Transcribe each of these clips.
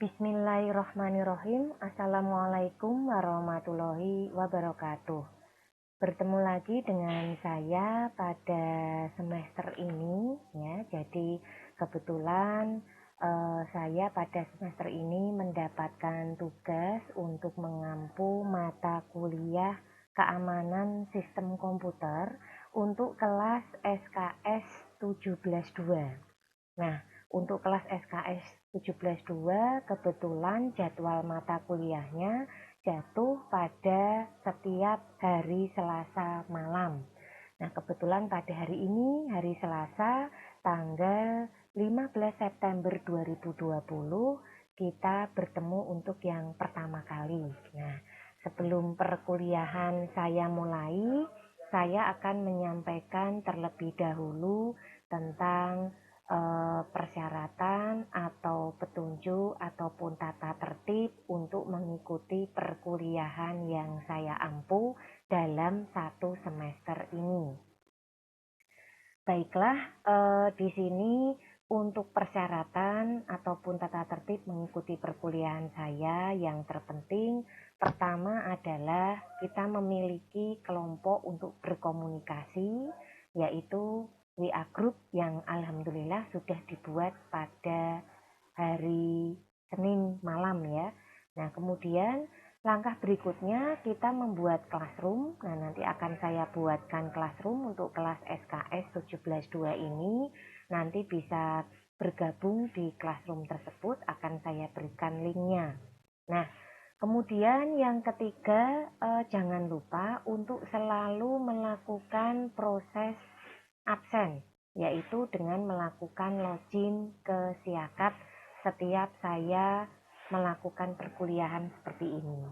Bismillahirrahmanirrahim. Assalamualaikum warahmatullahi wabarakatuh. Bertemu lagi dengan saya pada semester ini ya. Jadi kebetulan saya pada semester ini mendapatkan tugas untuk mengampu mata kuliah keamanan sistem komputer untuk kelas SKS 17.2. Nah, untuk kelas SKS 17.2 kebetulan jadwal mata kuliahnya jatuh pada setiap hari Selasa malam. Nah, kebetulan pada hari ini, hari Selasa, tanggal 15 September 2020, kita bertemu untuk yang pertama kali. Nah, sebelum perkuliahan saya mulai, saya akan menyampaikan terlebih dahulu tentang persyaratan atau petunjuk ataupun tata tertib untuk mengikuti perkuliahan yang saya ampu dalam satu semester ini. Baiklah, di sini untuk persyaratan ataupun tata tertib mengikuti perkuliahan saya yang terpenting pertama adalah kita memiliki kelompok untuk berkomunikasi, yaitu WA Group yang alhamdulillah sudah dibuat pada hari Senin malam ya. Nah, kemudian langkah berikutnya kita membuat classroom. Nah, nanti akan saya buatkan classroom untuk kelas SKS 17.2 ini. Nanti bisa bergabung di classroom tersebut, akan saya berikan linknya. Nah, kemudian yang ketiga, jangan lupa untuk selalu melakukan proses absen, yaitu dengan melakukan login ke Siakat setiap saya melakukan perkuliahan seperti ini.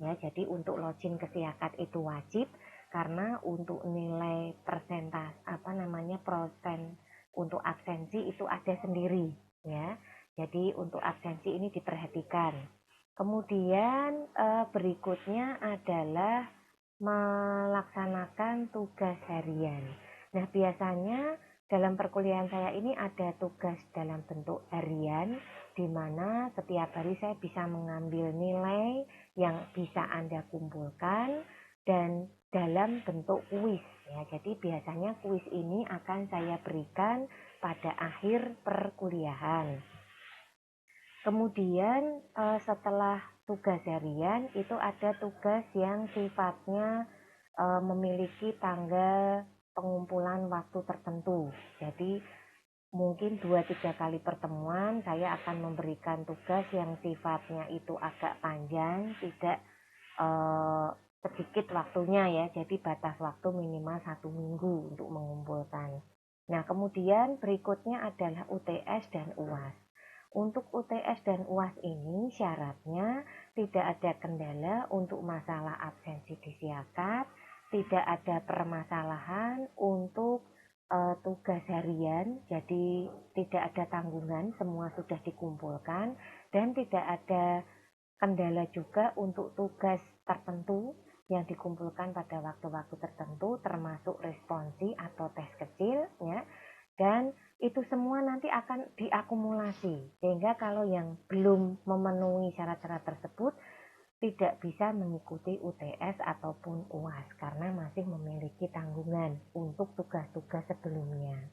Ya, jadi untuk login ke Siakat itu wajib karena untuk nilai persen untuk absensi itu ada sendiri ya. Jadi untuk absensi ini diperhatikan. Kemudian berikutnya adalah melaksanakan tugas harian. Nah, biasanya dalam perkuliahan saya ini ada tugas dalam bentuk harian, di mana setiap hari saya bisa mengambil nilai yang bisa Anda kumpulkan dan dalam bentuk kuis ya. Jadi biasanya kuis ini akan saya berikan pada akhir perkuliahan. Kemudian setelah tugas harian itu ada tugas yang sifatnya memiliki tanggal pengumpulan waktu tertentu. Jadi mungkin 2-3 kali pertemuan saya akan memberikan tugas yang sifatnya itu agak panjang, tidak sedikit waktunya ya. Jadi batas waktu minimal 1 minggu untuk mengumpulkan. Nah, kemudian berikutnya adalah UTS dan UAS. Untuk UTS dan UAS ini syaratnya tidak ada kendala untuk masalah absensi di Siakat, tidak ada permasalahan untuk tugas harian, jadi tidak ada tanggungan, semua sudah dikumpulkan, dan tidak ada kendala juga untuk tugas tertentu yang dikumpulkan pada waktu-waktu tertentu, termasuk responsi atau tes kecil ya. Dan itu semua nanti akan diakumulasi, sehingga kalau yang belum memenuhi syarat-syarat tersebut tidak bisa mengikuti UTS ataupun UAS karena masih memiliki tanggungan untuk tugas-tugas sebelumnya.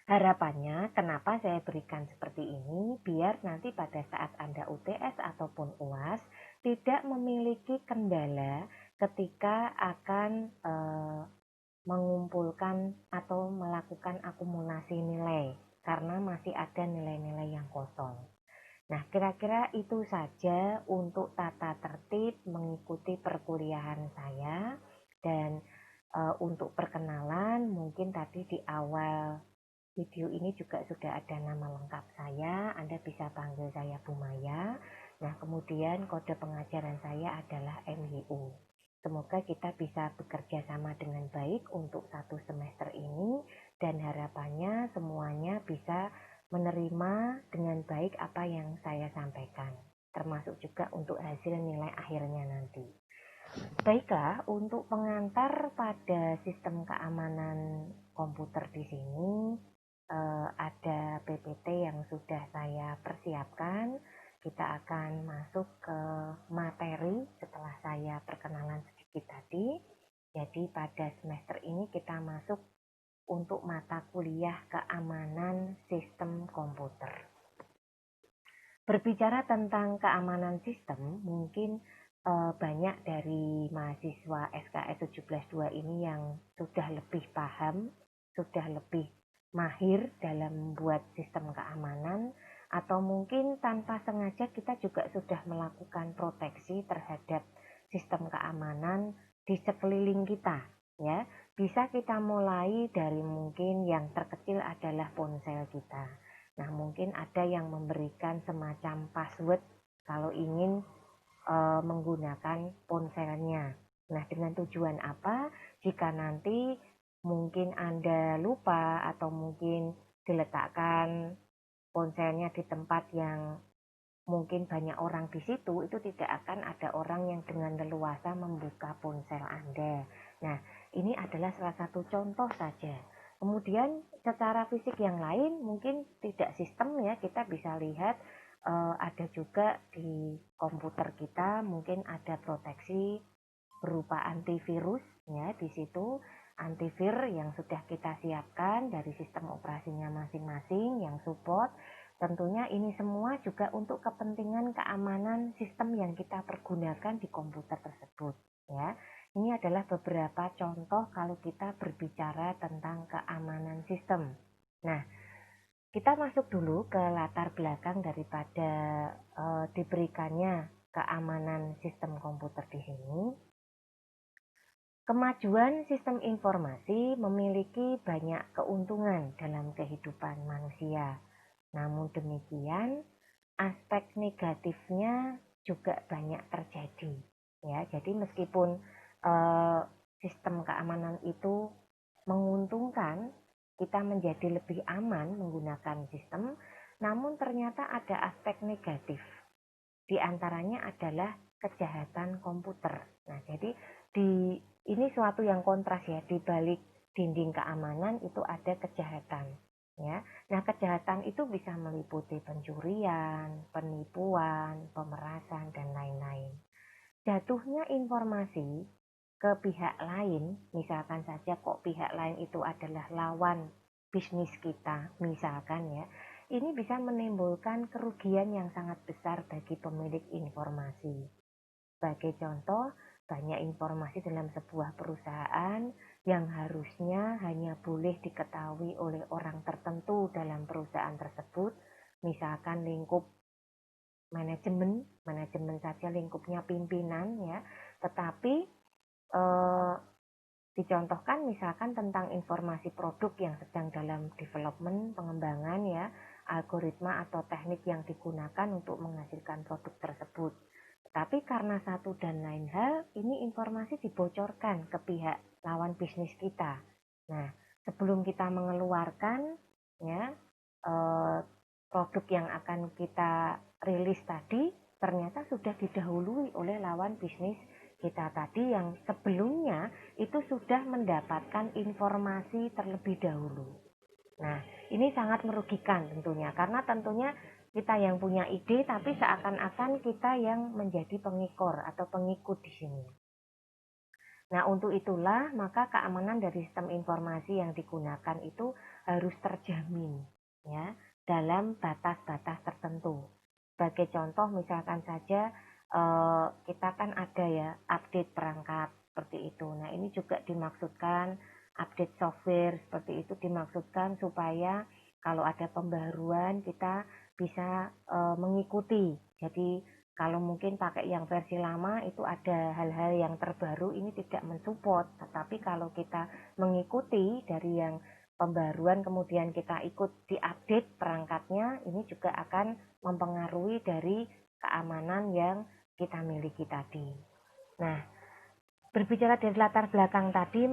Harapannya kenapa saya berikan seperti ini, biar nanti pada saat Anda UTS ataupun UAS tidak memiliki kendala ketika akan mengumpulkan atau melakukan akumulasi nilai karena masih ada nilai-nilai yang kosong. Nah, kira-kira itu saja untuk tata tertib mengikuti perkuliahan saya. Dan untuk perkenalan, mungkin tadi di awal video ini juga sudah ada nama lengkap saya. Anda bisa panggil saya Bu Maya. Nah, kemudian kode pengajaran saya adalah MYU. Semoga kita bisa bekerja sama dengan baik untuk satu semester ini, dan harapannya semuanya bisa menerima dengan baik apa yang saya sampaikan, termasuk juga untuk hasil nilai akhirnya nanti. Baiklah, untuk pengantar pada sistem keamanan komputer di sini, ada PPT yang sudah saya persiapkan. Kita akan masuk ke materi setelah saya perkenalan sedikit tadi. Jadi pada semester ini kita masuk untuk mata kuliah keamanan sistem komputer. Berbicara tentang keamanan sistem, mungkin banyak dari mahasiswa SKS 172 ini yang sudah lebih paham, sudah lebih mahir dalam membuat sistem keamanan, atau mungkin tanpa sengaja kita juga sudah melakukan proteksi terhadap sistem keamanan di sekeliling kita, ya. Bisa kita mulai dari mungkin yang terkecil adalah ponsel kita. Nah, mungkin ada yang memberikan semacam password kalau ingin menggunakan ponselnya. Nah, dengan tujuan apa? Jika nanti mungkin Anda lupa atau mungkin diletakkan ponselnya di tempat yang mungkin banyak orang di situ, itu tidak akan ada orang yang dengan leluasa membuka ponsel Anda. Nah, ini adalah salah satu contoh saja. Kemudian secara fisik yang lain mungkin tidak sistem, ya, kita bisa lihat ada juga di komputer kita mungkin ada proteksi berupa antivirus, ya. Di situ antivir yang sudah kita siapkan dari sistem operasinya masing-masing yang support. Tentunya ini semua juga untuk kepentingan keamanan sistem yang kita pergunakan di komputer tersebut, ya. Ini adalah beberapa contoh kalau kita berbicara tentang keamanan sistem. Nah, kita masuk dulu ke latar belakang daripada diberikannya keamanan sistem komputer di sini. Kemajuan sistem informasi memiliki banyak keuntungan dalam kehidupan manusia. Namun demikian, aspek negatifnya juga banyak terjadi. Ya, jadi meskipun sistem keamanan itu menguntungkan, kita menjadi lebih aman menggunakan sistem, namun ternyata ada aspek negatif. Di antaranya adalah kejahatan komputer. Nah, jadi ini suatu yang kontras, ya, di balik dinding keamanan itu ada kejahatan, ya. Nah, kejahatan itu bisa meliputi pencurian, penipuan, pemerasan, dan lain-lain. Jatuhnya informasi ke pihak lain, misalkan saja kok pihak lain itu adalah lawan bisnis kita, misalkan, ya, ini bisa menimbulkan kerugian yang sangat besar bagi pemilik informasi. Sebagai contoh, banyak informasi dalam sebuah perusahaan yang harusnya hanya boleh diketahui oleh orang tertentu dalam perusahaan tersebut, misalkan lingkup manajemen saja lingkupnya pimpinan, ya, tetapi dicontohkan misalkan tentang informasi produk yang sedang dalam development, pengembangan, ya, algoritma atau teknik yang digunakan untuk menghasilkan produk tersebut. Tapi karena satu dan lain hal, ini informasi dibocorkan ke pihak lawan bisnis kita. Nah, sebelum kita mengeluarkan, ya, produk yang akan kita rilis tadi, ternyata sudah didahului oleh lawan bisnis kita tadi yang sebelumnya itu sudah mendapatkan informasi terlebih dahulu. Nah, ini sangat merugikan tentunya, karena tentunya kita yang punya ide, tapi seakan-akan kita yang menjadi pengikor atau pengikut di sini. Nah, untuk itulah maka keamanan dari sistem informasi yang digunakan itu harus terjamin, ya, dalam batas-batas tertentu. Sebagai contoh, misalkan saja kita kan ada, ya, update perangkat seperti itu. Nah, ini juga dimaksudkan update software seperti itu dimaksudkan supaya kalau ada pembaruan kita bisa mengikuti. Jadi kalau mungkin pakai yang versi lama itu ada hal-hal yang terbaru ini tidak mensupport, tetapi kalau kita mengikuti dari yang pembaruan kemudian kita ikut diupdate perangkatnya, ini juga akan mempengaruhi dari keamanan yang kita miliki tadi. Nah, berbicara dari latar belakang tadi,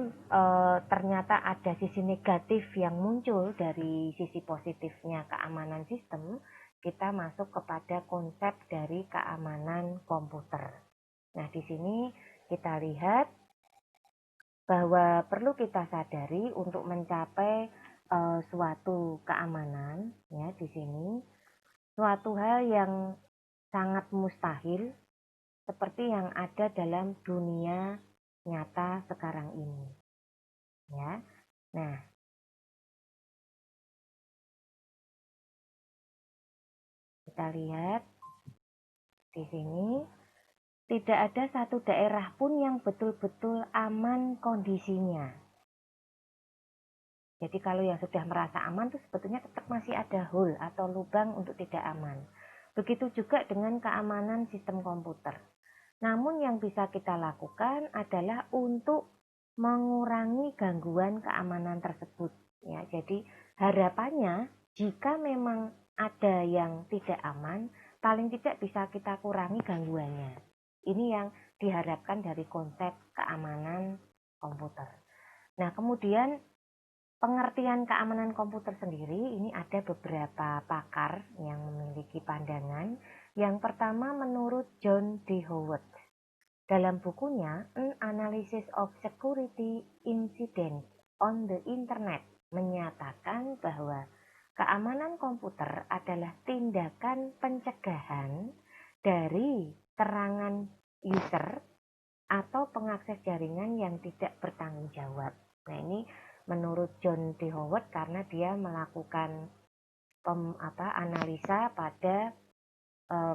ternyata ada sisi negatif yang muncul dari sisi positifnya keamanan sistem. Kita masuk kepada konsep dari keamanan komputer. Nah, di sini kita lihat bahwa perlu kita sadari untuk mencapai suatu keamanan ya di sini, suatu hal yang sangat mustahil seperti yang ada dalam dunia nyata sekarang ini ya. Nah, kita lihat di sini tidak ada satu daerah pun yang betul-betul aman kondisinya. Jadi kalau yang sudah merasa aman itu sebetulnya tetap masih ada hole atau lubang untuk tidak aman. Begitu juga dengan keamanan sistem komputer. Namun yang bisa kita lakukan adalah untuk mengurangi gangguan keamanan tersebut. Ya, jadi harapannya jika memang ada yang tidak aman, paling tidak bisa kita kurangi gangguannya. Ini yang diharapkan dari konsep keamanan komputer. Nah, kemudian pengertian keamanan komputer sendiri ini ada beberapa pakar yang memiliki pandangan. Yang pertama menurut John D. Howard. Dalam bukunya An Analysis of Security Incidents on the Internet menyatakan bahwa keamanan komputer adalah tindakan pencegahan dari serangan user atau pengakses jaringan yang tidak bertanggung jawab. Nah, ini menurut John D. Howard karena dia melakukan analisa pada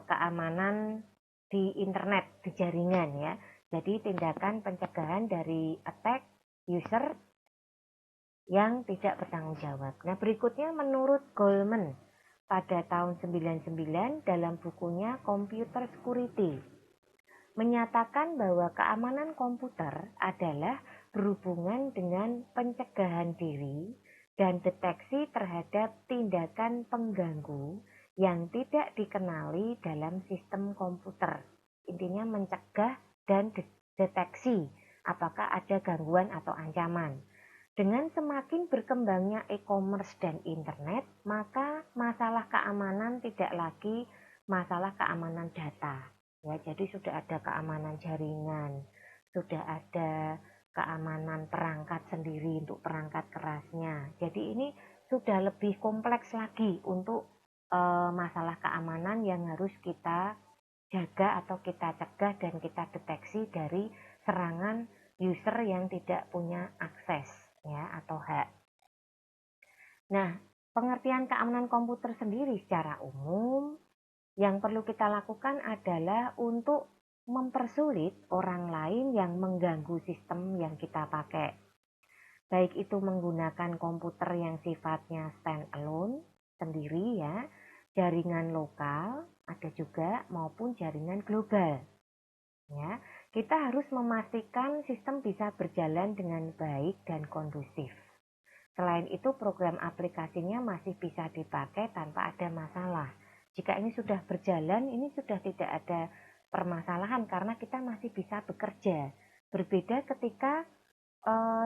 keamanan di internet, di jaringan ya. Jadi tindakan pencegahan dari attack user yang tidak bertanggung jawab. Nah, berikutnya menurut Goldman pada tahun 99 dalam bukunya Computer Security menyatakan bahwa keamanan komputer adalah berhubungan dengan pencegahan diri dan deteksi terhadap tindakan pengganggu yang tidak dikenali dalam sistem komputer. Intinya mencegah dan deteksi apakah ada gangguan atau ancaman. Dengan semakin berkembangnya e-commerce dan internet, maka masalah keamanan tidak lagi masalah keamanan data. Ya, jadi sudah ada keamanan jaringan, sudah ada keamanan perangkat sendiri untuk perangkat kerasnya. Jadi ini sudah lebih kompleks lagi untuk masalah keamanan yang harus kita jaga atau kita cegah dan kita deteksi dari serangan user yang tidak punya akses ya atau hak. Nah, pengertian keamanan komputer sendiri secara umum yang perlu kita lakukan adalah untuk mempersulit orang lain yang mengganggu sistem yang kita pakai. Baik itu menggunakan komputer yang sifatnya standalone sendiri ya, jaringan lokal ada juga maupun jaringan global. Ya, kita harus memastikan sistem bisa berjalan dengan baik dan kondusif. Selain itu, program aplikasinya masih bisa dipakai tanpa ada masalah. Jika ini sudah berjalan, ini sudah tidak ada permasalahan karena kita masih bisa bekerja. Berbeda ketika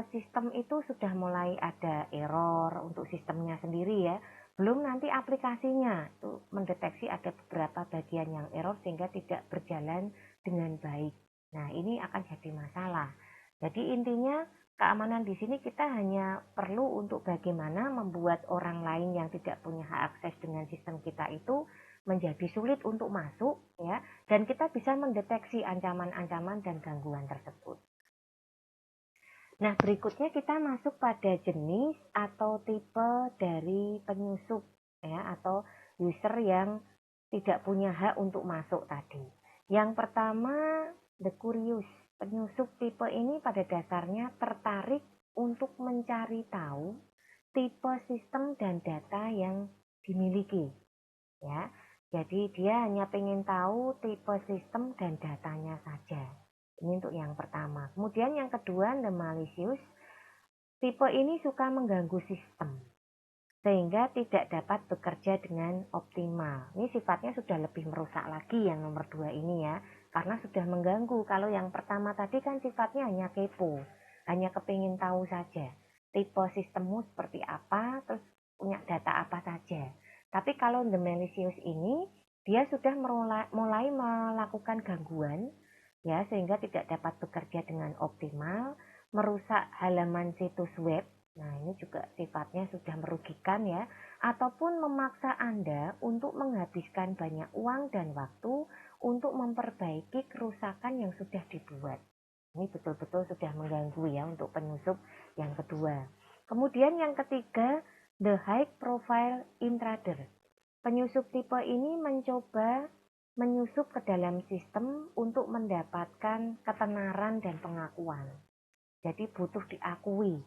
sistem itu sudah mulai ada error untuk sistemnya sendiri ya. Belum nanti aplikasinya itu mendeteksi ada beberapa bagian yang error sehingga tidak berjalan dengan baik. Nah, ini akan jadi masalah. Jadi intinya keamanan di sini kita hanya perlu untuk bagaimana membuat orang lain yang tidak punya hak akses dengan sistem kita itu menjadi sulit untuk masuk ya, dan kita bisa mendeteksi ancaman-ancaman dan gangguan tersebut. Nah, berikutnya kita masuk pada jenis atau tipe dari penyusup ya atau user yang tidak punya hak untuk masuk tadi. Yang pertama, the curious. Penyusup tipe ini pada dasarnya tertarik untuk mencari tahu tipe sistem dan data yang dimiliki. Ya, jadi dia hanya ingin tahu tipe sistem dan datanya saja. Ini untuk yang pertama. Kemudian yang kedua, the malicious. Tipe ini suka mengganggu sistem sehingga tidak dapat bekerja dengan optimal. Ini sifatnya sudah lebih merusak lagi yang nomor 2 ini ya, karena sudah mengganggu. Kalau yang pertama tadi kan sifatnya hanya kepo, hanya kepingin tahu saja tipe sistemmu seperti apa, terus punya data apa saja. Tapi kalau the malicious ini, dia sudah mulai melakukan gangguan ya, sehingga tidak dapat bekerja dengan optimal, merusak halaman situs web Nah, ini juga sifatnya sudah merugikan ya, ataupun memaksa Anda untuk menghabiskan banyak uang dan waktu untuk memperbaiki kerusakan yang sudah dibuat. Ini betul-betul sudah mengganggu ya untuk penyusup yang kedua. Kemudian yang ketiga, the high profile intruder. Penyusup tipe ini mencoba menyusup ke dalam sistem untuk mendapatkan ketenaran dan pengakuan. Jadi butuh diakui,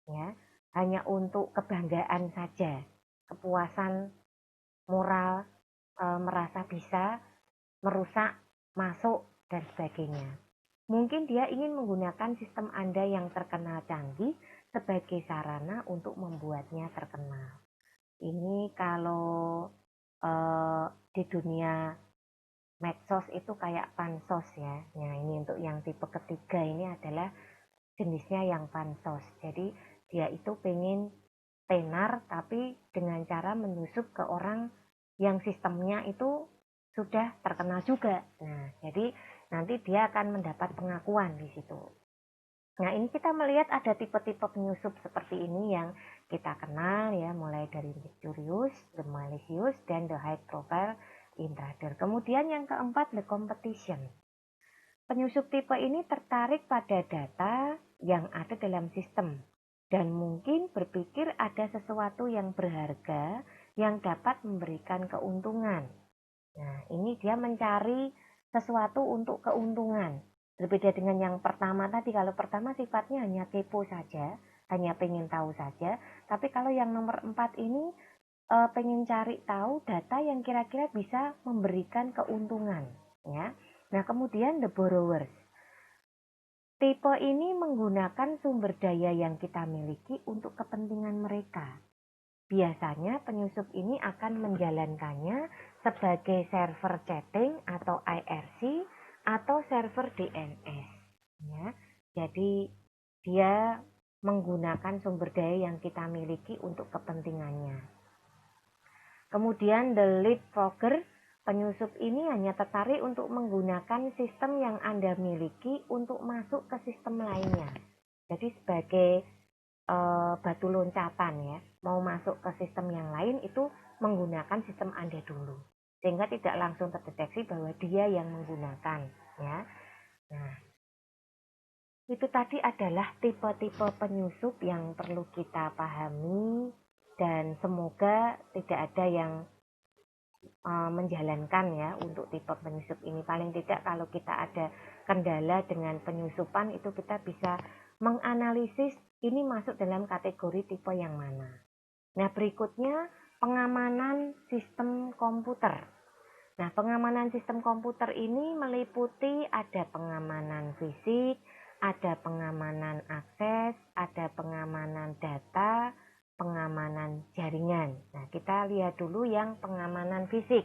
ya, hanya untuk kebanggaan saja, kepuasan moral, merasa bisa merusak, masuk, dan sebagainya. Mungkin dia ingin menggunakan sistem Anda yang terkenal canggih sebagai sarana untuk membuatnya terkenal. Ini kalau di dunia medsos itu kayak pansos ya. Nah, ini untuk yang tipe ketiga ini adalah jenisnya yang pansos. Jadi dia itu pengen tenar tapi dengan cara menyusup ke orang yang sistemnya itu sudah terkenal juga. Nah, jadi nanti dia akan mendapat pengakuan di situ. Nah, ini kita melihat ada tipe-tipe penyusup seperti ini yang kita kenal ya, mulai dari Mysterious, the Malicious, dan the High Profile Intruder. Kemudian yang keempat, the Competition. Penyusup tipe ini tertarik pada data yang ada dalam sistem dan mungkin berpikir ada sesuatu yang berharga yang dapat memberikan keuntungan. Nah, ini dia mencari sesuatu untuk keuntungan. Berbeda dengan yang pertama tadi, kalau pertama sifatnya hanya kepo saja, hanya pengen tahu saja. Tapi kalau yang nomor 4 ini pengen cari tahu data yang kira-kira bisa memberikan keuntungan. Ya. Nah, kemudian the borrowers. Tipe ini menggunakan sumber daya yang kita miliki untuk kepentingan mereka. Biasanya penyusup ini akan menjalankannya sebagai server chatting atau IRC atau server DNS. Ya. Jadi dia menggunakan sumber daya yang kita miliki untuk kepentingannya. Kemudian the leapfrogger, penyusup ini hanya tertarik untuk menggunakan sistem yang Anda miliki untuk masuk ke sistem lainnya. Jadi sebagai batu loncatan ya, mau masuk ke sistem yang lain itu menggunakan sistem Anda dulu, sehingga tidak langsung terdeteksi bahwa dia yang menggunakan ya. Nah, itu tadi adalah tipe-tipe penyusup yang perlu kita pahami dan semoga tidak ada yang menjalankan ya untuk tipe penyusup ini. Paling tidak kalau kita ada kendala dengan penyusupan itu kita bisa menganalisis ini masuk dalam kategori tipe yang mana. Nah, berikutnya pengamanan sistem komputer. Nah, pengamanan sistem komputer ini meliputi ada pengamanan fisik, ada pengamanan akses, ada pengamanan data, pengamanan jaringan. Nah, kita lihat dulu yang pengamanan fisik.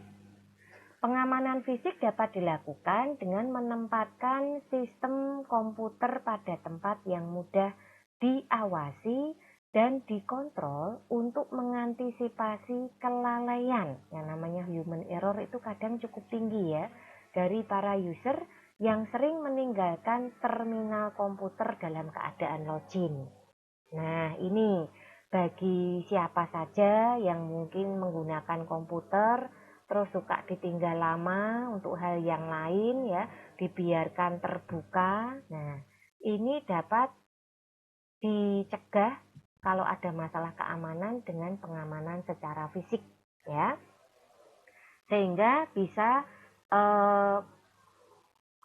Pengamanan fisik dapat dilakukan dengan menempatkan sistem komputer pada tempat yang mudah diawasi dan dikontrol untuk mengantisipasi kelalaian. Yang namanya human error itu kadang cukup tinggi ya dari para user yang sering meninggalkan terminal komputer dalam keadaan login. Nah, ini bagi siapa saja yang mungkin menggunakan komputer terus suka ditinggal lama untuk hal yang lain ya, dibiarkan terbuka. Nah, ini dapat dicegah kalau ada masalah keamanan dengan pengamanan secara fisik ya. Sehingga bisa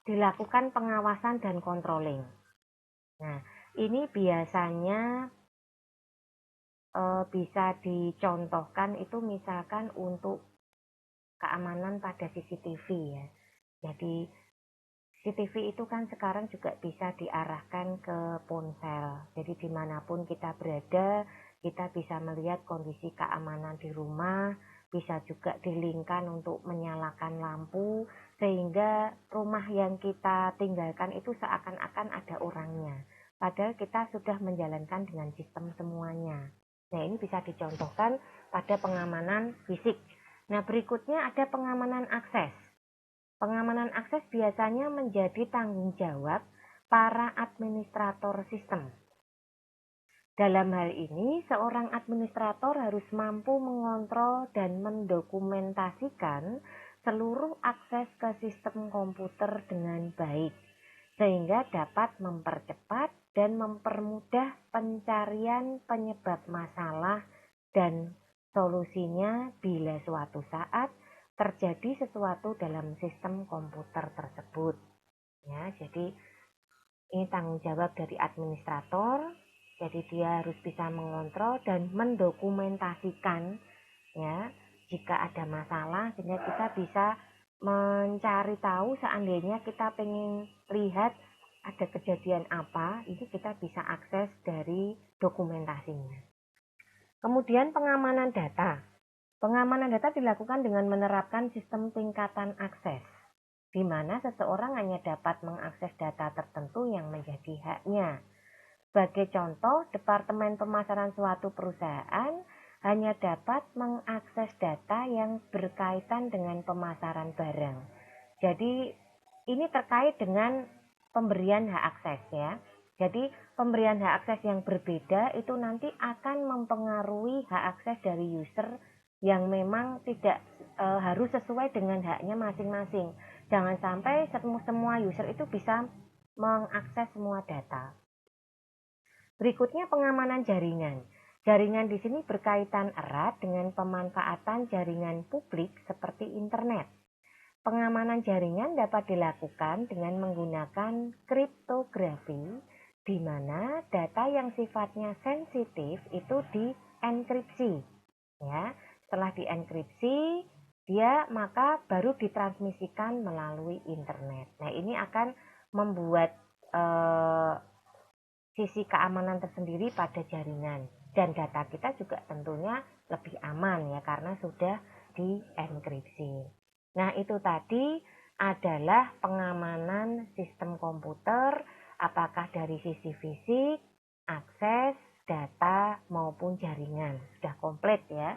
dilakukan pengawasan dan controlling. Nah, ini biasanya bisa dicontohkan itu misalkan untuk keamanan pada CCTV ya. Jadi CCTV itu kan sekarang juga bisa diarahkan ke ponsel. Jadi dimanapun kita berada, kita bisa melihat kondisi keamanan di rumah, bisa juga dilingkan untuk menyalakan lampu, sehingga rumah yang kita tinggalkan itu seakan-akan ada orangnya. Padahal kita sudah menjalankan dengan sistem semuanya. Nah, ini bisa dicontohkan pada pengamanan fisik. Nah, berikutnya ada pengamanan akses. Pengamanan akses biasanya menjadi tanggung jawab para administrator sistem. Dalam hal ini, seorang administrator harus mampu mengontrol dan mendokumentasikan seluruh akses ke sistem komputer dengan baik, sehingga dapat mempercepat dan mempermudah pencarian penyebab masalah dan solusinya bila suatu saat terjadi sesuatu dalam sistem komputer tersebut. Ya, jadi ini tanggung jawab dari administrator. Jadi dia harus bisa mengontrol dan mendokumentasikan ya jika ada masalah, sehingga kita bisa mencari tahu seandainya kita pengen lihat ada kejadian apa, ini kita bisa akses dari dokumentasinya. Kemudian pengamanan data. Pengamanan data dilakukan dengan menerapkan sistem tingkatan akses, di mana seseorang hanya dapat mengakses data tertentu yang menjadi haknya. Sebagai contoh, Departemen Pemasaran suatu perusahaan hanya dapat mengakses data yang berkaitan dengan pemasaran barang. Jadi, ini terkait dengan pemberian hak akses ya. Jadi, pemberian hak akses yang berbeda itu nanti akan mempengaruhi hak akses dari user yang memang tidak harus sesuai dengan haknya masing-masing. Jangan sampai semua user itu bisa mengakses semua data. Berikutnya pengamanan jaringan. Jaringan di sini berkaitan erat dengan pemanfaatan jaringan publik seperti internet. Pengamanan jaringan dapat dilakukan dengan menggunakan kriptografi, di mana data yang sifatnya sensitif itu dienkripsi. Ya, setelah dienkripsi, dia maka baru ditransmisikan melalui internet. Nah, ini akan membuat sisi keamanan tersendiri pada jaringan, dan data kita juga tentunya lebih aman ya karena sudah dienkripsi. Nah, itu tadi adalah pengamanan sistem komputer, apakah dari sisi fisik, akses, data maupun jaringan. Sudah komplit ya.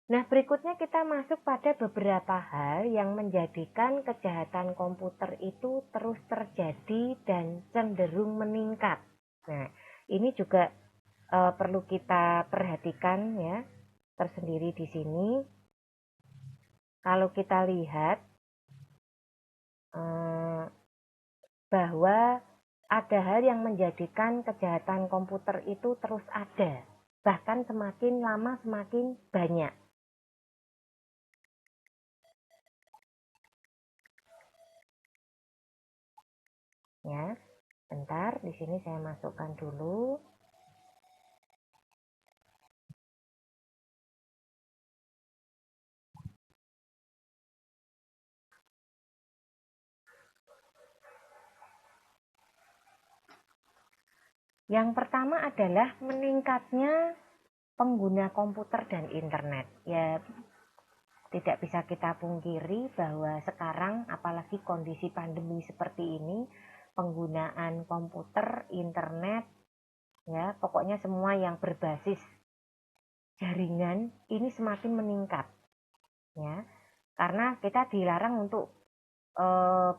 Nah, berikutnya kita masuk pada beberapa hal yang menjadikan kejahatan komputer itu terus terjadi dan cenderung meningkat. Nah, ini juga perlu kita perhatikan ya, tersendiri di sini. Kalau kita lihat bahwa ada hal yang menjadikan kejahatan komputer itu terus ada, bahkan semakin lama semakin banyak. Ya, bentar, di sini saya masukkan dulu. Yang pertama adalah meningkatnya pengguna komputer dan internet. Ya, tidak bisa kita pungkiri bahwa sekarang apalagi kondisi pandemi seperti ini, penggunaan komputer, internet, ya pokoknya semua yang berbasis jaringan ini semakin meningkat. Ya, karena kita dilarang untuk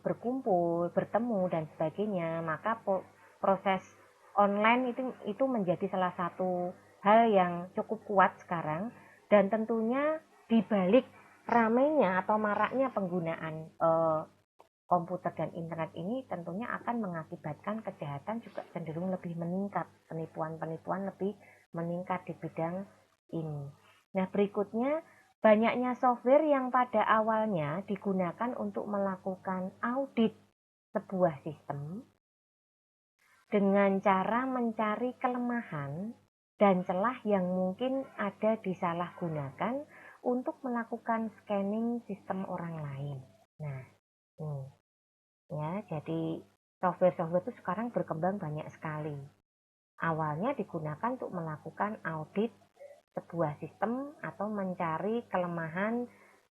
berkumpul, bertemu dan sebagainya, maka proses online itu menjadi salah satu hal yang cukup kuat sekarang, dan tentunya dibalik ramainya atau maraknya penggunaan komputer dan internet ini tentunya akan mengakibatkan kejahatan juga cenderung lebih meningkat, penipuan-penipuan lebih meningkat di bidang ini. Nah, berikutnya banyaknya software yang pada awalnya digunakan untuk melakukan audit sebuah sistem dengan cara mencari kelemahan dan celah yang mungkin ada disalahgunakan untuk melakukan scanning sistem orang lain. Nah, ini ya, jadi software-software itu sekarang berkembang banyak sekali. Awalnya digunakan untuk melakukan audit sebuah sistem atau mencari kelemahan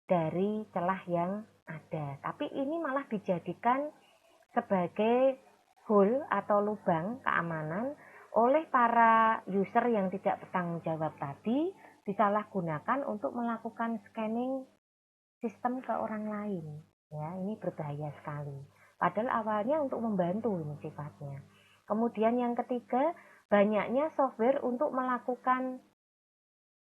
dari celah yang ada. Tapi ini malah dijadikan sebagai hole atau lubang keamanan oleh para user yang tidak bertanggung jawab tadi, disalahgunakan untuk melakukan scanning sistem ke orang lain. Ya, ini berbahaya sekali. Padahal awalnya untuk membantu ini sifatnya. Kemudian yang ketiga, banyaknya software untuk melakukan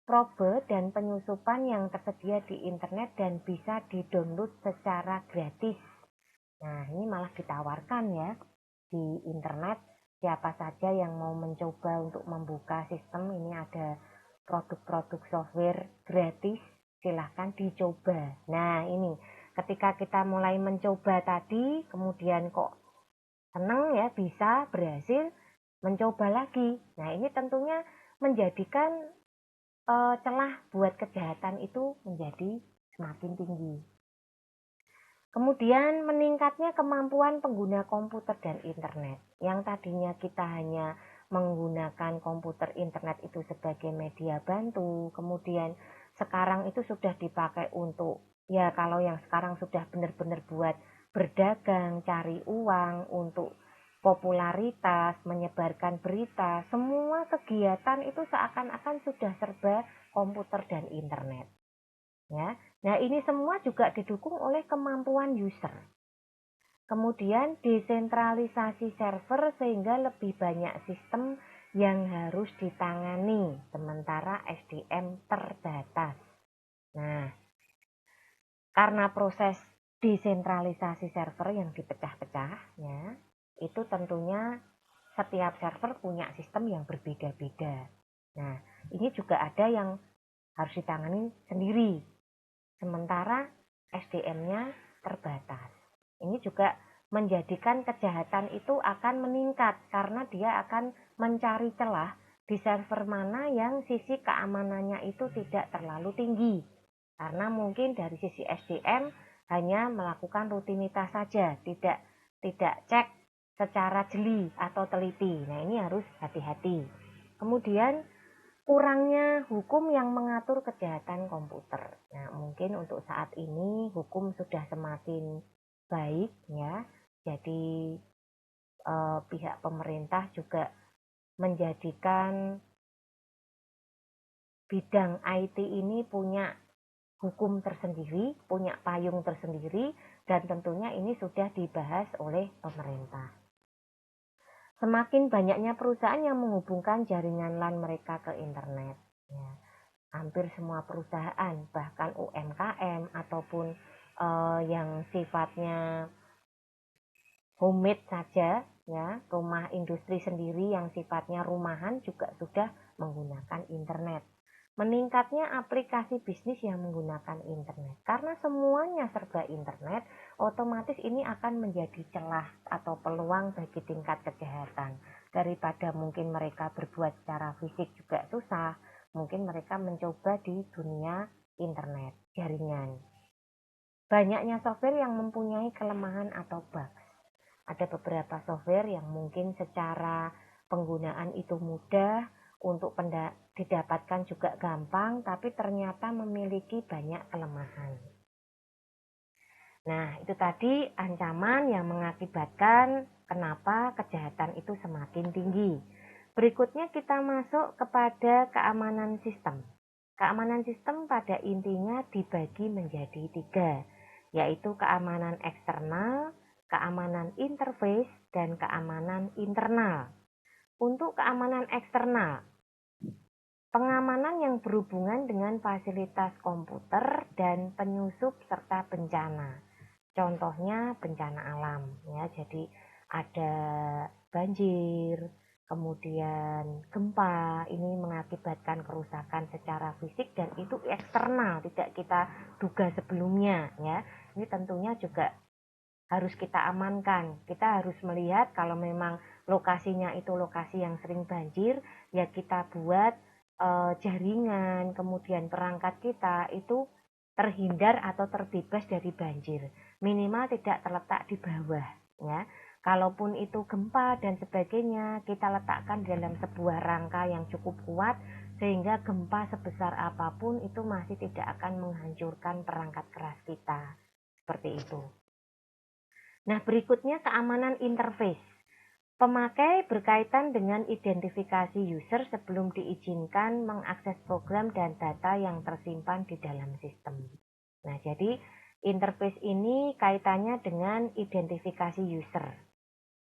probe dan penyusupan yang tersedia di internet dan bisa di-download secara gratis. Nah, ini malah ditawarkan ya di internet, siapa saja yang mau mencoba untuk membuka sistem ini, ada produk-produk software gratis, silahkan dicoba. Nah, ini ketika kita mulai mencoba tadi, kemudian kok senang ya, bisa berhasil, mencoba lagi. Nah, ini tentunya menjadikan celah buat kejahatan itu menjadi semakin tinggi. Kemudian meningkatnya kemampuan pengguna komputer dan internet. Yang tadinya kita hanya menggunakan komputer internet itu sebagai media bantu, kemudian sekarang itu sudah dipakai untuk, ya kalau yang sekarang sudah benar-benar buat berdagang, cari uang, untuk popularitas, menyebarkan berita, semua kegiatan itu seakan-akan sudah serba komputer dan internet. Ya, nah ini semua juga didukung oleh kemampuan user. Kemudian desentralisasi server sehingga lebih banyak sistem yang harus ditangani, sementara SDM terbatas. Nah, karena proses desentralisasi server yang dipecah-pecah, ya, itu tentunya setiap server punya sistem yang berbeda-beda. Nah, ini juga ada yang harus ditangani sendiri, sementara SDM-nya terbatas. Ini juga menjadikan kejahatan itu akan meningkat karena dia akan mencari celah di server mana yang sisi keamanannya itu tidak terlalu tinggi. Karena mungkin dari sisi SDM hanya melakukan rutinitas saja, tidak cek secara jeli atau teliti. Nah, ini harus hati-hati. Kemudian kurangnya hukum yang mengatur kejahatan komputer. Nah, mungkin untuk saat ini hukum sudah semakin baik ya. Jadi pihak pemerintah juga menjadikan bidang IT ini punya hukum tersendiri, punya payung tersendiri, dan tentunya ini sudah dibahas oleh pemerintah. Semakin banyaknya perusahaan yang menghubungkan jaringan LAN mereka ke internet. Ya, hampir semua perusahaan, bahkan UMKM ataupun yang sifatnya homemade saja, ya, rumah industri sendiri yang sifatnya rumahan juga sudah menggunakan internet. Meningkatnya aplikasi bisnis yang menggunakan internet. Karena semuanya serba internet, otomatis ini akan menjadi celah atau peluang bagi tingkat kejahatan. Daripada mungkin mereka berbuat secara fisik juga susah, mungkin mereka mencoba di dunia internet, jaringan. Banyaknya software yang mempunyai kelemahan atau bugs. Ada beberapa software yang mungkin secara penggunaan itu mudah, untuk didapatkan juga gampang, tapi ternyata memiliki banyak kelemahan. Nah, itu tadi ancaman yang mengakibatkan kenapa kejahatan itu semakin tinggi. Berikutnya kita masuk kepada keamanan sistem. Keamanan sistem pada intinya dibagi menjadi 3, yaitu keamanan eksternal, keamanan interface, dan keamanan internal. Untuk keamanan eksternal, pengamanan yang berhubungan dengan fasilitas komputer dan penyusup serta bencana. Contohnya bencana alam, ya. Jadi ada banjir, kemudian gempa, ini mengakibatkan kerusakan secara fisik dan itu eksternal, tidak kita duga sebelumnya, ya. Ini tentunya juga harus kita amankan. Kita harus melihat kalau memang lokasinya itu lokasi yang sering banjir, ya kita buat jaringan, kemudian perangkat kita itu terhindar atau terbebas dari banjir. Minimal tidak terletak di bawah, ya. Kalaupun itu gempa dan sebagainya, kita letakkan dalam sebuah rangka yang cukup kuat sehingga gempa sebesar apapun itu masih tidak akan menghancurkan perangkat keras kita. Seperti itu. Nah, berikutnya keamanan interface. Pemakai berkaitan dengan identifikasi user sebelum diizinkan mengakses program dan data yang tersimpan di dalam sistem. Nah, jadi interface ini kaitannya dengan identifikasi user.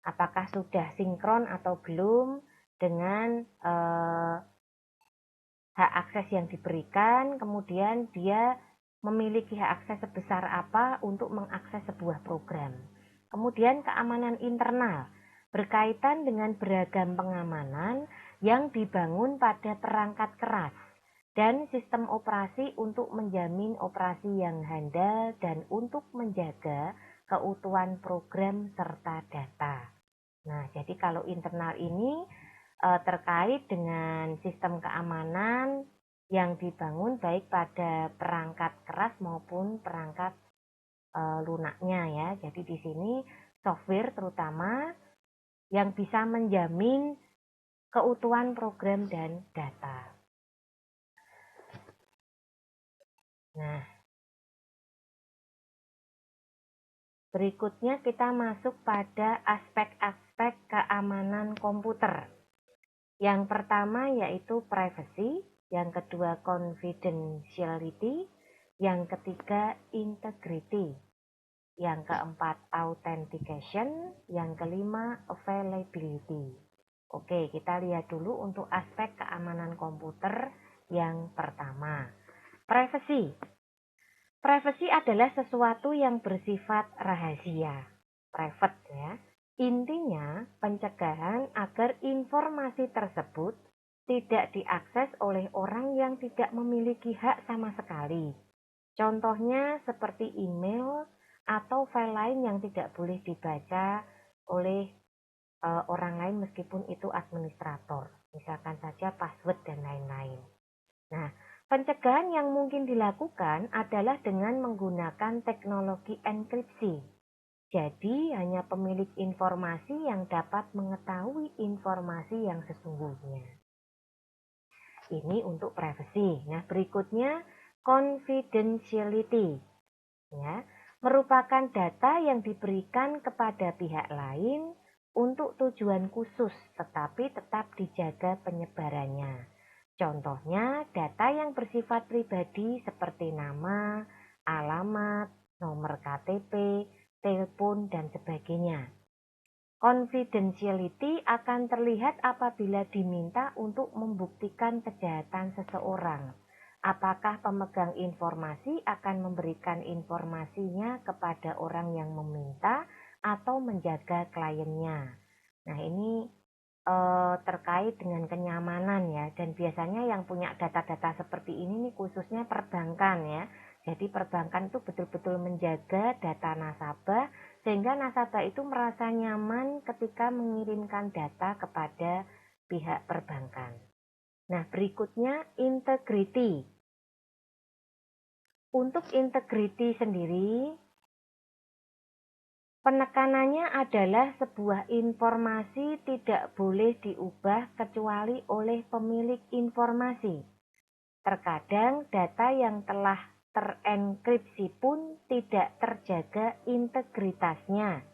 Apakah sudah sinkron atau belum dengan hak akses yang diberikan, kemudian dia memiliki hak akses sebesar apa untuk mengakses sebuah program. Kemudian keamanan internal berkaitan dengan beragam pengamanan yang dibangun pada perangkat keras dan sistem operasi untuk menjamin operasi yang handal dan untuk menjaga keutuhan program serta data. Nah, jadi kalau internal ini terkait dengan sistem keamanan yang dibangun baik pada perangkat keras maupun perangkat lunaknya ya. Jadi di sini software terutama yang bisa menjamin keutuhan program dan data. Nah, berikutnya kita masuk pada aspek-aspek keamanan komputer. Yang pertama yaitu privacy, yang kedua confidentiality, yang ketiga integrity, yang keempat authentication, yang kelima availability. Oke, kita lihat dulu untuk aspek keamanan komputer yang pertama. Privacy. Privacy adalah sesuatu yang bersifat rahasia, private ya. Intinya, pencegahan agar informasi tersebut tidak diakses oleh orang yang tidak memiliki hak sama sekali. Contohnya seperti email atau file lain yang tidak boleh dibaca oleh orang lain meskipun itu administrator. Misalkan saja password dan lain-lain. Nah, pencegahan yang mungkin dilakukan adalah dengan menggunakan teknologi enkripsi. Jadi, hanya pemilik informasi yang dapat mengetahui informasi yang sesungguhnya. Ini untuk privacy. Nah, berikutnya confidentiality. Ya, merupakan data yang diberikan kepada pihak lain untuk tujuan khusus, tetapi tetap dijaga penyebarannya. Contohnya, data yang bersifat pribadi seperti nama, alamat, nomor KTP, telepon, dan sebagainya. Confidentiality akan terlihat apabila diminta untuk membuktikan kejahatan seseorang. Apakah pemegang informasi akan memberikan informasinya kepada orang yang meminta atau menjaga kliennya. Nah, ini terkait dengan kenyamanan ya, dan biasanya yang punya data-data seperti ini nih khususnya perbankan ya. Jadi perbankan itu betul-betul menjaga data nasabah sehingga nasabah itu merasa nyaman ketika mengirimkan data kepada pihak perbankan. Nah, berikutnya integrity. Untuk integrity sendiri, penekanannya adalah sebuah informasi tidak boleh diubah kecuali oleh pemilik informasi. Terkadang data yang telah terenkripsi pun tidak terjaga integritasnya.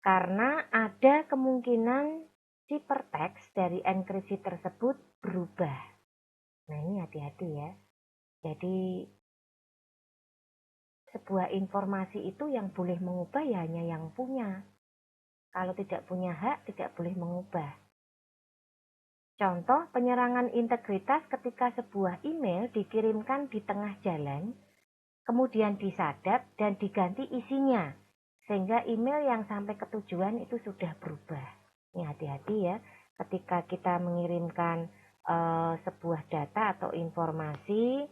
Karena ada kemungkinan ciphertext dari enkripsi tersebut berubah. Nah, ini hati-hati ya. Jadi sebuah informasi itu yang boleh mengubah ya hanya yang punya. Kalau tidak punya hak, tidak boleh mengubah. Contoh penyerangan integritas ketika sebuah email dikirimkan di tengah jalan, kemudian disadap dan diganti isinya, sehingga email yang sampai ke tujuan itu sudah berubah. Ini hati-hati ya, ketika kita mengirimkan sebuah data atau informasi,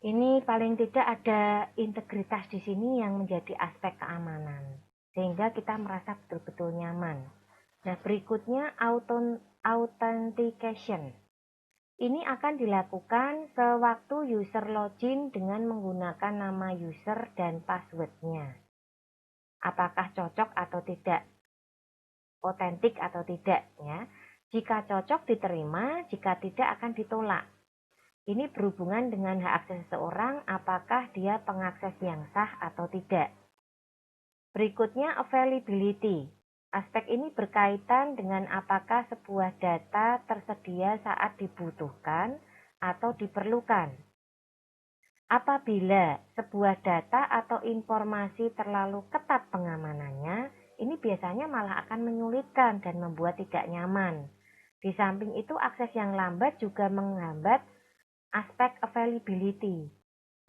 ini paling tidak ada integritas di sini yang menjadi aspek keamanan, sehingga kita merasa betul-betul nyaman. Nah, berikutnya authentication. Ini akan dilakukan sewaktu user login dengan menggunakan nama user dan passwordnya. Apakah cocok atau tidak? Otentik atau tidak ya? Jika cocok diterima, jika tidak akan ditolak. Ini berhubungan dengan hak akses seseorang, apakah dia pengakses yang sah atau tidak. Berikutnya availability. Aspek ini berkaitan dengan apakah sebuah data tersedia saat dibutuhkan atau diperlukan. Apabila sebuah data atau informasi terlalu ketat pengamanannya, ini biasanya malah akan menyulitkan dan membuat tidak nyaman. Di samping itu, akses yang lambat juga menghambat aspek availability.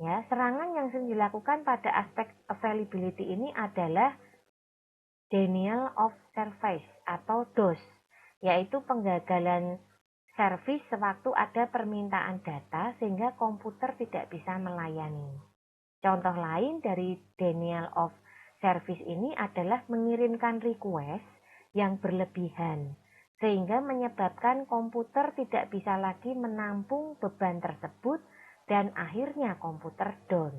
Ya, serangan yang sering dilakukan pada aspek availability ini adalah denial of service atau DOS, yaitu penggagalan servis sewaktu ada permintaan data sehingga komputer tidak bisa melayani. Contoh lain dari denial of service ini adalah mengirimkan request yang berlebihan, sehingga menyebabkan komputer tidak bisa lagi menampung beban tersebut dan akhirnya komputer down.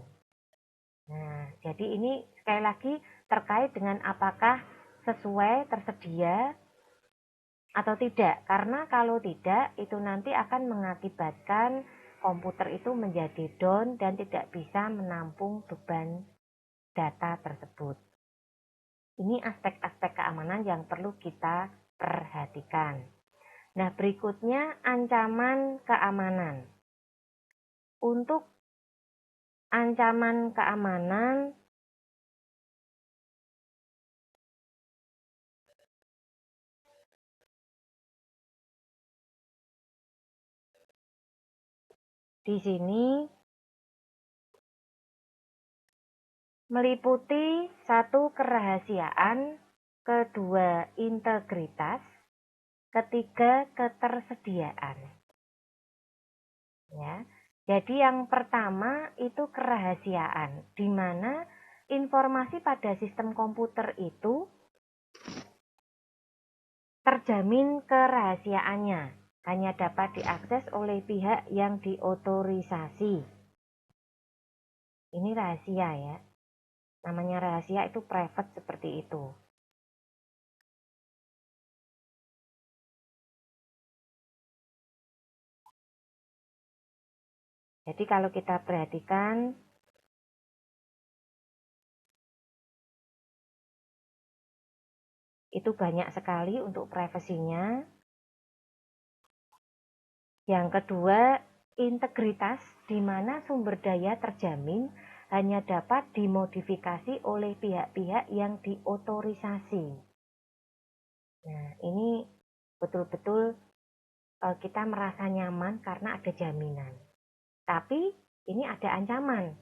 Nah, jadi ini sekali lagi terkait dengan apakah sesuai tersedia atau tidak. Karena kalau tidak, itu nanti akan mengakibatkan komputer itu menjadi down dan tidak bisa menampung beban data tersebut. Ini aspek-aspek keamanan yang perlu kita perhatikan. Nah, berikutnya ancaman keamanan. Untuk ancaman keamanan, di sini meliputi satu, kerahasiaan, kedua, integritas, ketiga, ketersediaan. Ya. Jadi yang pertama itu kerahasiaan, di mana informasi pada sistem komputer itu terjamin kerahasiaannya, hanya dapat diakses oleh pihak yang diotorisasi. Ini rahasia ya. Namanya rahasia itu private seperti itu. Jadi kalau kita perhatikan, itu banyak sekali untuk privasinya. Yang kedua, integritas, di mana sumber daya terjamin hanya dapat dimodifikasi oleh pihak-pihak yang diotorisasi. Nah, ini betul-betul kita merasa nyaman karena ada jaminan. Tapi ini ada ancaman.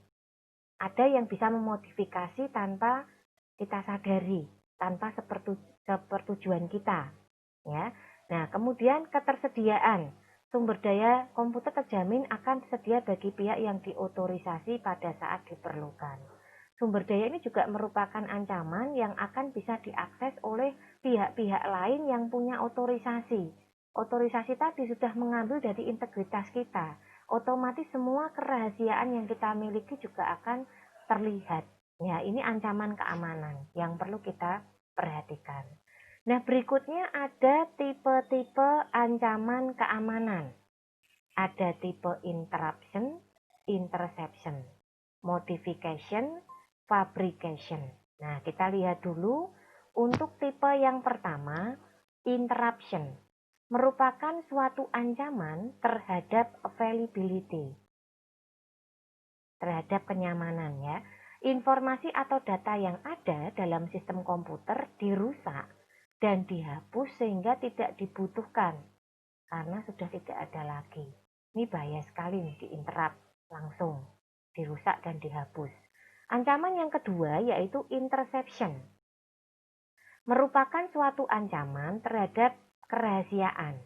Ada yang bisa memodifikasi tanpa kita sadari, tanpa sepertujuan kita. Ya. Nah, kemudian ketersediaan. Sumber daya komputer terjamin akan tersedia bagi pihak yang diotorisasi pada saat diperlukan. Sumber daya ini juga merupakan ancaman yang akan bisa diakses oleh pihak-pihak lain yang punya otorisasi. Otorisasi tadi sudah mengambil dari integritas kita. Otomatis semua kerahasiaan yang kita miliki juga akan terlihat. Ya, ini ancaman keamanan yang perlu kita perhatikan. Nah, berikutnya ada tipe-tipe ancaman keamanan. Ada tipe interruption, interception, modification, fabrication. Nah, kita lihat dulu untuk tipe yang pertama, interruption. Merupakan suatu ancaman terhadap availability, terhadap kenyamanan ya. Informasi atau data yang ada dalam sistem komputer dirusak dan dihapus sehingga tidak dibutuhkan karena sudah tidak ada lagi. Ini bahaya sekali nih, diinterrupt langsung, dirusak dan dihapus. Ancaman yang kedua yaitu interception. Merupakan suatu ancaman terhadap kerahasiaan.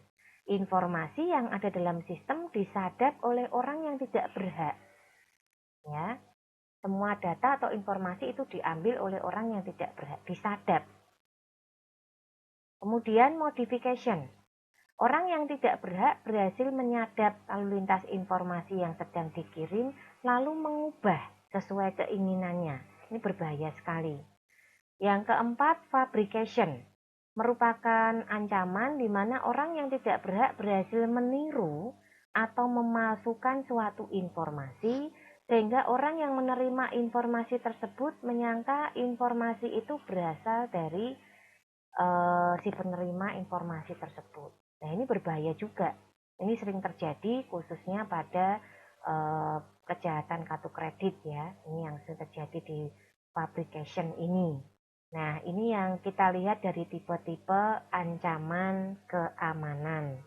Informasi yang ada dalam sistem disadap oleh orang yang tidak berhak. Ya, semua data atau informasi itu diambil oleh orang yang tidak berhak, disadap. Kemudian modification. Orang yang tidak berhak berhasil menyadap lalu lintas informasi yang sedang dikirim lalu mengubah sesuai keinginannya. Ini berbahaya sekali. Yang keempat, fabrication. Merupakan ancaman di mana orang yang tidak berhak berhasil meniru atau memalsukan suatu informasi sehingga orang yang menerima informasi tersebut menyangka informasi itu berasal dari si penerima informasi tersebut. Nah, ini berbahaya juga. Ini sering terjadi khususnya pada eh, kejahatan kartu kredit ya. Ini yang terjadi di publication ini. Nah, ini yang kita lihat dari tipe-tipe ancaman keamanan.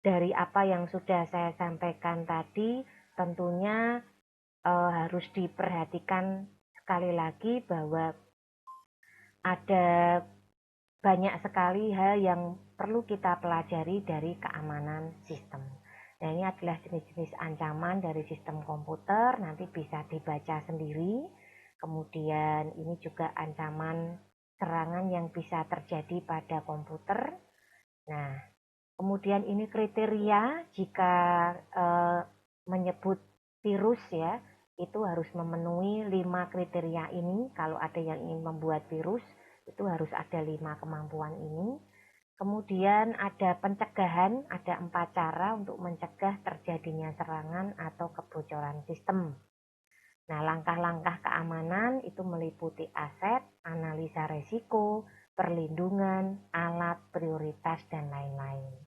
Dari apa yang sudah saya sampaikan tadi, tentunya harus diperhatikan sekali lagi bahwa ada banyak sekali hal yang perlu kita pelajari dari keamanan sistem. Nah, ini adalah jenis-jenis ancaman dari sistem komputer, nanti bisa dibaca sendiri. Kemudian ini juga ancaman serangan yang bisa terjadi pada komputer. Nah, kemudian ini kriteria jika menyebut virus ya, itu harus memenuhi 5 kriteria ini. Kalau ada yang ingin membuat virus, itu harus ada 5 kemampuan ini. Kemudian ada pencegahan, ada 4 cara untuk mencegah terjadinya serangan atau kebocoran sistem. Nah, langkah-langkah keamanan itu meliputi aset, analisa resiko, perlindungan, alat, prioritas, dan lain-lain.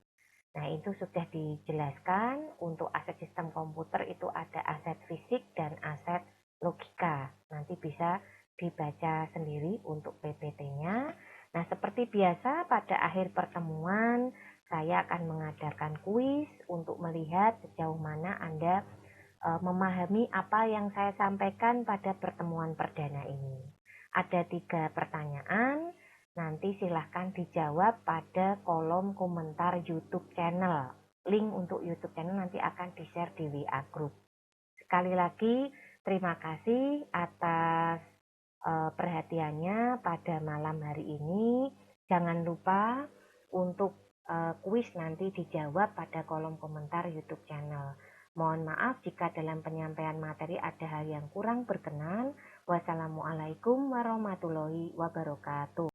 Nah, itu sudah dijelaskan. Untuk aset sistem komputer itu ada aset fisik dan aset logika. Nanti bisa dibaca sendiri untuk PPT-nya. Nah, seperti biasa pada akhir pertemuan saya akan mengadakan kuis untuk melihat sejauh mana Anda memahami apa yang saya sampaikan pada pertemuan perdana ini. Ada 3 pertanyaan. Nanti silahkan dijawab pada kolom komentar YouTube channel. Link untuk YouTube channel nanti akan di-share di WA Group. Sekali lagi, terima kasih atas perhatiannya pada malam hari ini. Jangan lupa untuk kuis nanti dijawab pada kolom komentar YouTube channel. Mohon maaf jika dalam penyampaian materi ada hal yang kurang berkenan. Wassalamualaikum warahmatullahi wabarakatuh.